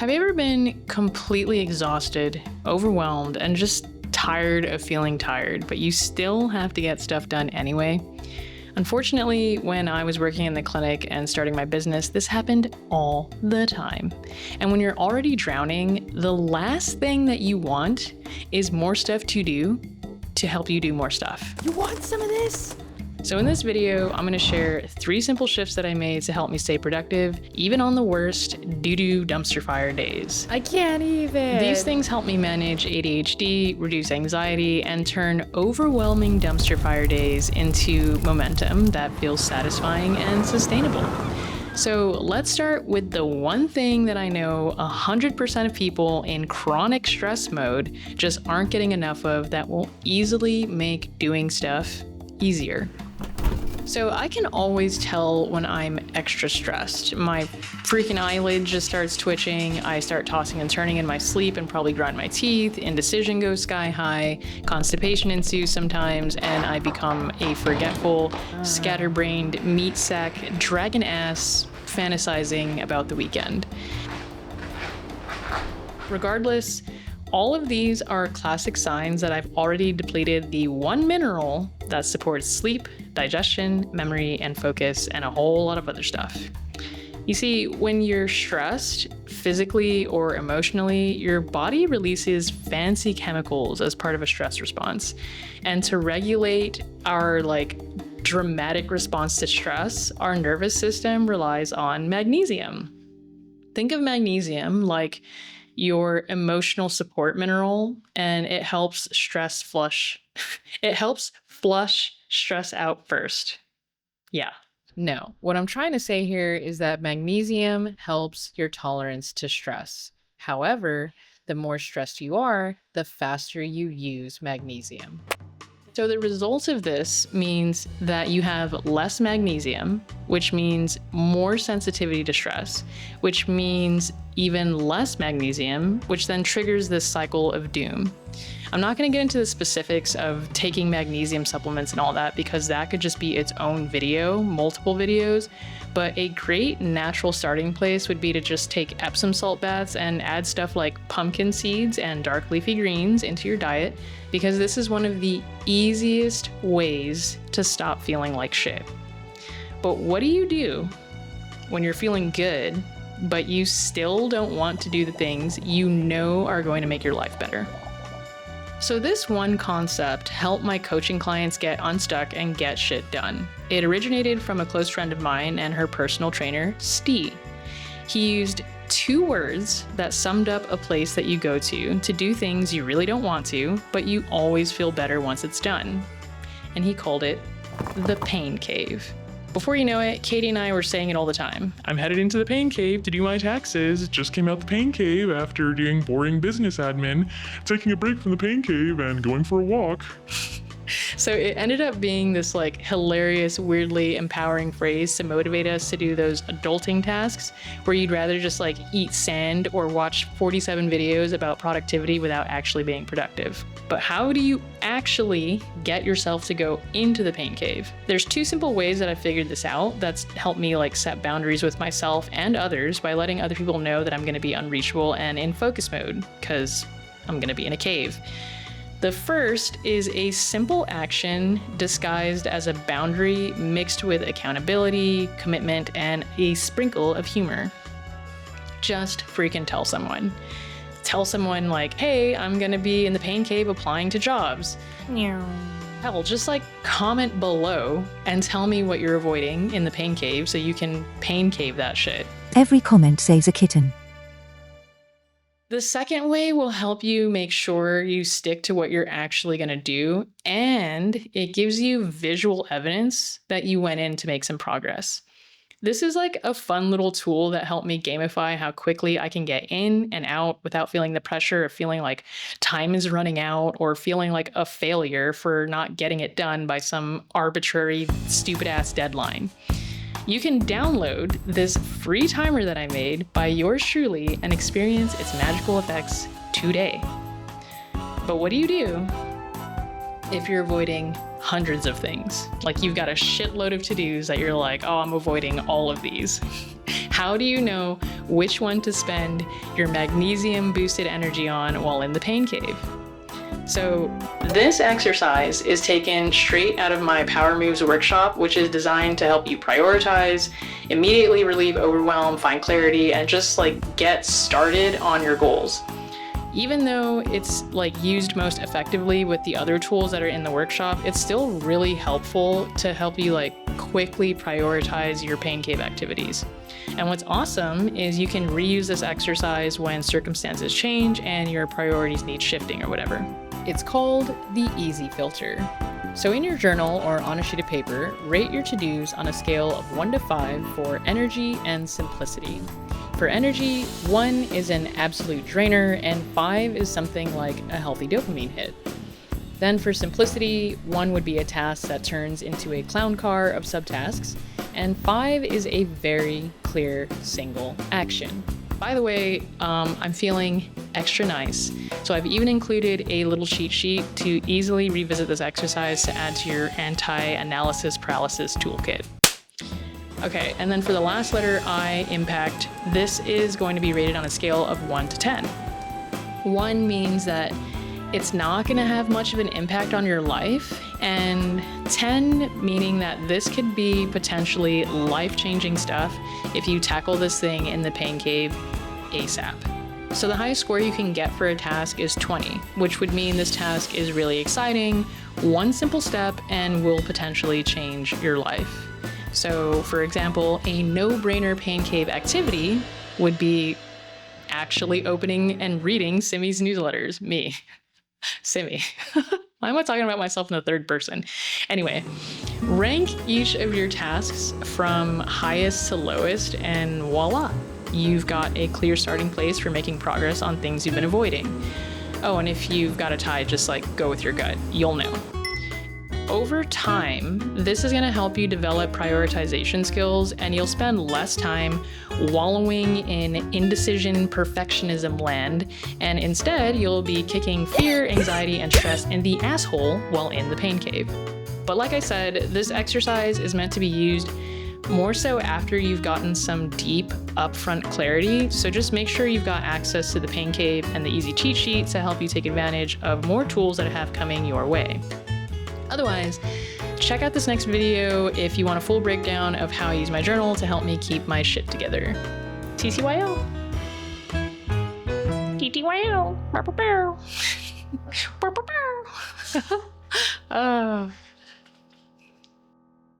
Have you ever been completely exhausted, overwhelmed, and just tired of feeling tired, but you still have to get stuff done anyway? Unfortunately, when I was working in the clinic and starting my business, this happened all the time. And when you're already drowning, the last thing that you want is more stuff to do to help you do more stuff. You want some of this? So in this video, I'm going to share 3 simple shifts that I made to help me stay productive, even on the worst doo-doo dumpster fire days. I can't even. These things help me manage ADHD, reduce anxiety, and turn overwhelming dumpster fire days into momentum that feels satisfying and sustainable. So let's start with the one thing that I know 100% of people in chronic stress mode just aren't getting enough of that will easily make doing stuff easier. So I can always tell when I'm extra stressed. My freaking eyelid just starts twitching. I start tossing and turning in my sleep and probably grind my teeth. Indecision goes sky high. Constipation ensues sometimes, and I become a forgetful, scatterbrained meat sack, dragon ass, fantasizing about the weekend. Regardless, all of these are classic signs that I've already depleted the one mineral that supports sleep, digestion, memory, and focus, and a whole lot of other stuff. You see, when you're stressed, physically or emotionally, your body releases fancy chemicals as part of a stress response. And to regulate our dramatic response to stress, our nervous system relies on magnesium. Think of magnesium like your emotional support mineral, and it helps flush stress out first. Yeah. No, what I'm trying to say here is that magnesium helps your tolerance to stress. However, the more stressed you are, the faster you use magnesium. So the result of this means that you have less magnesium, which means more sensitivity to stress, which means even less magnesium, which then triggers this cycle of doom. I'm not going to get into the specifics of taking magnesium supplements and all that because that could just be its own video, multiple videos, but a great natural starting place would be to just take Epsom salt baths and add stuff like pumpkin seeds and dark leafy greens into your diet, because this is one of the easiest ways to stop feeling like shit. But what do you do when you're feeling good, but you still don't want to do the things you know are going to make your life better? So this one concept helped my coaching clients get unstuck and get shit done. It originated from a close friend of mine and her personal trainer, Steve. He used 2 words that summed up a place that you go to do things you really don't want to, but you always feel better once it's done. And he called it the pain cave. Before you know it, Katie and I were saying it all the time. I'm headed into the pain cave to do my taxes. Just came out the pain cave after doing boring business admin, taking a break from the pain cave and going for a walk. So it ended up being this hilarious, weirdly empowering phrase to motivate us to do those adulting tasks where you'd rather just eat sand or watch 47 videos about productivity without actually being productive. But how do you actually get yourself to go into the pain cave? There's 2 simple ways that I figured this out that's helped me set boundaries with myself and others by letting other people know that I'm going to be unreachable and in focus mode because I'm going to be in a cave. The first is a simple action disguised as a boundary mixed with accountability, commitment, and a sprinkle of humor. Just freaking tell someone. Tell someone hey, I'm gonna be in the pain cave applying to jobs. Hell, just comment below and tell me what you're avoiding in the pain cave so you can pain cave that shit. Every comment saves a kitten. The second way will help you make sure you stick to what you're actually going to do, and it gives you visual evidence that you went in to make some progress. This is a fun little tool that helped me gamify how quickly I can get in and out without feeling the pressure of feeling like time is running out or feeling like a failure for not getting it done by some arbitrary, stupid-ass deadline. You can download this free timer that I made by yours truly and experience its magical effects today. But what do you do if you're avoiding hundreds of things. Like you've got a shitload of to-dos that you're like, oh, I'm avoiding all of these. How do you know which one to spend your magnesium boosted energy on while in the pain cave? So this exercise is taken straight out of my Power Moves workshop, which is designed to help you prioritize, immediately relieve overwhelm, find clarity, and just like get started on your goals. Even though it's like used most effectively with the other tools that are in the workshop, it's still really helpful to help you like quickly prioritize your pain cave activities. And what's awesome is you can reuse this exercise when circumstances change and your priorities need shifting or whatever. It's called the ESI Filter. So in your journal or on a sheet of paper, rate your to-dos on a scale of 1 to 5 for energy and simplicity. For energy, 1 is an absolute drainer and 5 is something like a healthy dopamine hit. Then for simplicity, 1 would be a task that turns into a clown car of subtasks, and 5 is a very clear single action. By the way, I'm feeling extra nice, so I've even included a little cheat sheet to easily revisit this exercise to add to your anti-analysis paralysis toolkit. Okay, and then for the last letter I, impact, this is going to be rated on a scale of 1 to 10. 1 means that it's not going to have much of an impact on your life, and 10 meaning that this could be potentially life-changing stuff if you tackle this thing in the pain cave ASAP. So the highest score you can get for a task is 20, which would mean this task is really exciting, one simple step, and will potentially change your life. So for example, a no-brainer pain cave activity would be actually opening and reading Simi's newsletters. Me. Simi. Why am I talking about myself in the third person? Anyway, rank each of your tasks from highest to lowest, and voila, you've got a clear starting place for making progress on things you've been avoiding. Oh, and if you've got a tie, just like go with your gut. You'll know. Over time, this is going to help you develop prioritization skills, and you'll spend less time wallowing in indecision perfectionism land, and instead you'll be kicking fear, anxiety, and stress in the asshole while in the pain cave. But like I said, this exercise is meant to be used more so after you've gotten some deep upfront clarity, so just make sure you've got access to the pain cave and the ESI cheat sheet to help you take advantage of more tools that I have coming your way. Otherwise, check out this next video if you want a full breakdown of how I use my journal to help me keep my shit together. TTYL. TTYL. Oh.